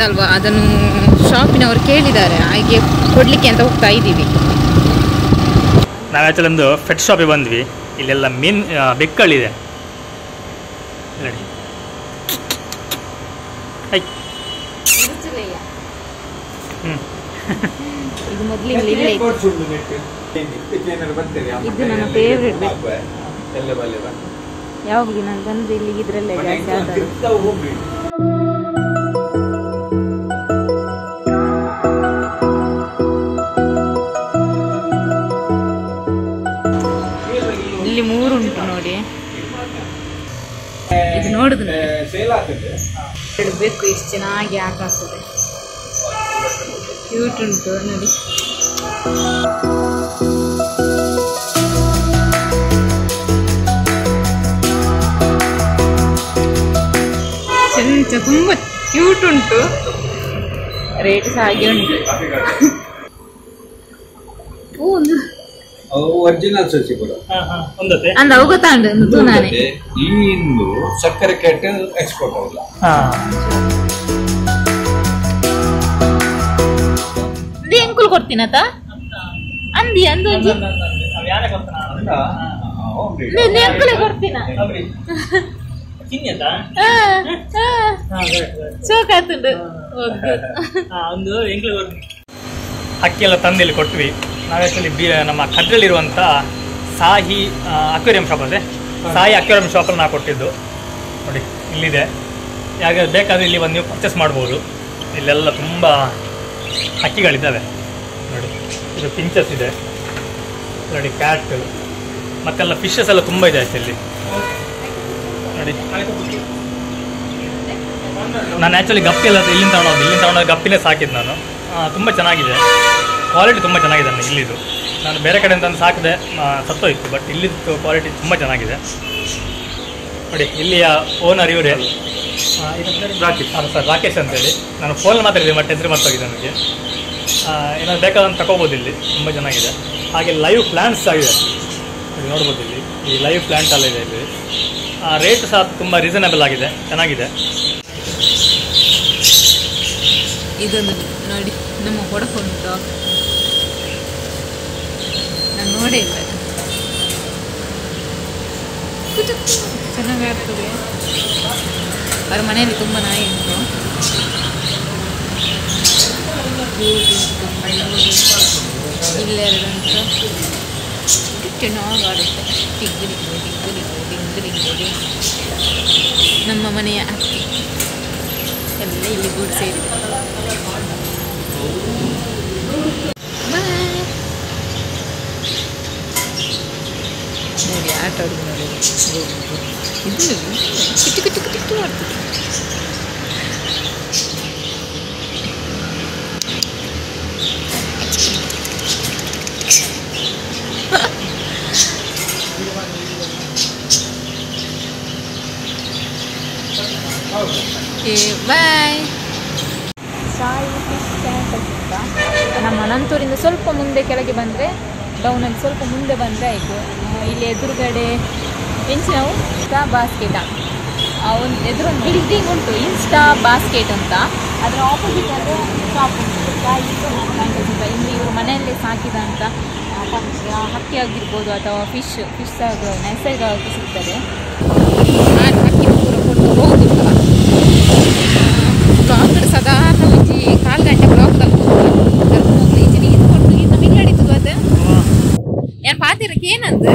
ಇತ್ತಲ್ವಾ, ಅದನ್ನು ಶಾಪಿನವರು ಕೇಳಿದ್ದಾರೆ, ಹಾಗೆ ಕೊಡಲಿಕ್ಕೆ ಅಂತ ಹೋಗ್ತಾ ಇದ್ದೀವಿ. ನಾವು ಆ್ಯಕ್ಚುಲಿ ಒಂದು ಫೆಟ್ ಶಾಪಿಗೆ ಬಂದ್ವಿ. ಇಲ್ಲೆಲ್ಲ ಮೀನು ಬೆಕ್ಕಳಿದೆ ನೋಡಿ. ಇದು ಮೊದಲಿಂದ ಇಲ್ಲೇ ಇತ್ತು. ಇದು ನನ್ನ ಫೇವ್ರೆಟ್ ಬೆಕ್ಕು. ಯಾವಾಗಲೂ ನಾನು ಬಂದು ಇಲ್ಲಿ ಇದರಲ್ಲೇ ಜಾಸ್ತಿ ಆದದ್ದು. ಇಲ್ಲಿ 3 ಉಂಟು ನೋಡಿ. ಇದು ನೋಡುದು ಬೇಕು, ಎಷ್ಟು ಚೆನ್ನಾಗಿ ಆಟ ಆಗ್ತದೆ. ಕ್ಯೂಟ್ ಉಂಟು ನೋಡಿ. ಚೆಂಚ ತುಂಬಾ ಕ್ಯೂಟ್ ಉಂಟು. ರೇಟ್ ಸಹ ಹಾಗೆ ಉಂಟು. ಒರಿಜಿನಲ್ ಸಸಿ ಕೂಡ ಅಂದ ಅವು ಗೊತ್ತಾಂಡು ನಾನೇ ಈ ಇಂದು ಸಕ್ಕರೆ ಕೆಟ್ಟ ಎಕ್ಸ್ಪೋರ್ಟ್ ಅಲ್ಲ. ಎಂಕುಲ್ ಕೊಡ್ತೀನತ ಅಂದಿ ಅಂದು ಎಂಕುಲೆ ಕೊಡ್ತೀನ ಚೋಕಾತುಂಡು ಅಕ್ಕಿ ಎಲ್ಲ ತಂದಿಲ್ಲಿ ಕೊಟ್ವಿ. ನಾವು ಆ್ಯಕ್ಚುಲಿ ನಮ್ಮ ಕದ್ರಲ್ಲಿರುವಂಥ ಸಾಯಿ ಅಕ್ವೇರಿಯಂ ಶಾಪ್ ಅದೇ, ಸಾಯಿ ಅಕ್ವೇರಿಯಂ ಶಾಪಲ್ಲಿ ನಾವು ಕೊಟ್ಟಿದ್ದು ನೋಡಿ. ಇಲ್ಲಿದೆ, ಯಾಕೆ ಬೇಕಾದರೆ ಇಲ್ಲಿ ಒಂದು ನೀವು ಪರ್ಚೇಸ್ ಮಾಡ್ಬೋದು. ಇಲ್ಲೆಲ್ಲ ತುಂಬ ಹಕ್ಕಿಗಳಿದ್ದಾವೆ ನೋಡಿ. ಇದು ಪಿಂಚಸ್ ಇದೆ ನೋಡಿ, ಕ್ಯಾಟ್ ಮತ್ತೆಲ್ಲ ಫಿಶಸ್ ಎಲ್ಲ ತುಂಬ ಇದೆ ಆ್ಯಕ್ಚುಲಿ ನೋಡಿ. ನಾನು ಆ್ಯಕ್ಚುಲಿ ಗಪ್ಪಿ ಎಲ್ಲ ಇಲ್ಲಿಂದ ತಗೊಂಡೋಗಿ ಗಪ್ಪಿನೇ ಸಾಕಿದ್ದು ನಾನು. ತುಂಬ ಚೆನ್ನಾಗಿದೆ, ಕ್ವಾಲಿಟಿ ತುಂಬ ಚೆನ್ನಾಗಿದೆ ಇಲ್ಲಿದು. ನಾನು ಬೇರೆ ಕಡೆಯಿಂದ ಸಾಕಿದೆ, ಸತ್ತೋಯ್ತು. ಬಟ್ ಇಲ್ಲಿದ್ದು ಕ್ವಾಲಿಟಿ ತುಂಬ ಚೆನ್ನಾಗಿದೆ ನೋಡಿ. ಇಲ್ಲಿಯ ಓನರ್ ಇವರೇ, ಸರ್ ರಾಕೇಶ್ ಅಂತೇಳಿ. ನಾನು ಫೋನಲ್ಲಿ ಮಾತಾಡಿದೆ, ಬಟ್ ಹೆಸರು ಮರ್ತೋಗಿದೆ ನನಗೆ. ಏನಾದ್ರು ಬೇಕಾದಂತ ತಗೋಬೋದು ಇಲ್ಲಿ, ತುಂಬ ಚೆನ್ನಾಗಿದೆ. ಹಾಗೆ ಲೈವ್ ಪ್ಲ್ಯಾಂಟ್ಸ್ ಆಗಿದೆ ನೋಡ್ಬೋದು ಇಲ್ಲಿ. ಈ ಲೈವ್ ಪ್ಲ್ಯಾಂಟ್ ಎಲ್ಲ ಇದೆ ಇಲ್ಲಿ. ರೇಟ್ ಸಹ ತುಂಬ ರೀಸನಬಲ್ ಆಗಿದೆ, ಚೆನ್ನಾಗಿದೆ. ಇದೊಂದು ನೋಡಿ ನಮ್ಮ ವೊಡಾಫೋನ್ ಡಾಗ್. ನಾನು ನೋಡೇ ಇಲ್ಲ, ಚೆನ್ನಾಗಿ ಆಗ್ತದೆ. ಅವರ ಮನೆಯಲ್ಲಿ ತುಂಬ ನಾಯಿ ಉಂಟು. ಇಲ್ಲೆರಡುಂಟು ಚೆನ್ನಾಗಿ ಆಡುತ್ತೆ. ಟಿಗ್ಗುಲಿ ಟಿಗ್ಗುಲಿ ಟಿಗ್ಗುಲಿ ಟಿಗ್ಗುಲಿ. ನಮ್ಮ ಮನೆಯ ಅಕ್ಕಿ ಎಲ್ಲ ಇಲ್ಲಿ ಗೂಡು ಸೇರಿದೆ. ನೋಡಿ ಆಟ ಆಡುದು ನೋಡಿ. ಇದು ಕಿಟ್ಟು ಕಿಟ್ಟು ಕಿಟ್ಟು ಮಾಡ್ತದೆ. ಬಾಯ್. ಸಾಯಿ ಫಿಶ್ ಕ್ಯಾಂಪಸ್ ಅಂತ ನಮ್ಮ ಅನಂತೂರಿಂದ ಸ್ವಲ್ಪ ಮುಂದೆ ಕೆಳಗೆ ಬಂದರೆ, ಡೌನಲ್ಲಿ ಸ್ವಲ್ಪ ಮುಂದೆ ಬಂದರೆ ಆಯಿತು. ಇಲ್ಲಿ ಎದುರುಗಡೆ ಹೆಂಚಿನವು ಇನ್ಸ್ಟಾ ಬಾಸ್ಕೆಟ್, ಒಂದು ಎದುರೊಂದು ಬಿಲ್ಡಿಂಗ್ ಉಂಟು ಇನ್ಸ್ಟಾ ಬಾಸ್ಕೆಟ್ ಅಂತ. ಅದರ ಆಪೋಸಿಟ್ ಅಂದರೆ ಶಾಪ್ ಉಂಟು ಸಾಯಿ ಕ್ಯಾಂಪಸ್ ಅಂತ. ಇಲ್ಲಿ ಇವರು ಮನೆಯಲ್ಲೇ ಸಾಕಿದಂಥ ಹಕ್ಕಿ ಆಗಿರ್ಬೋದು ಅಥವಾ ಫಿಶ್ ನೈಸರ್ಗಿಕವಾಗಿ ಸಿಗ್ತದೆ. ಹಕ್ಕಿ ಪೂರ ಕೊಟ್ಟು ಹೋಗುದಿಲ್ಲ. ಬ್ಲಾಕ್ ಸಾಧಾರಣ ಒಂಜಿ 4 ಗಂಟೆ ಬ್ಲಾಕ್ ತಗೋದು ಈಚೆ ನೀರು ಕೊಟ್ಟು ನಮ್ಮ ಇಲ್ಲಡಿತದು. ಅದು ಏನು ಪಾತಿರಕ್ಕೆ ಏನಂದು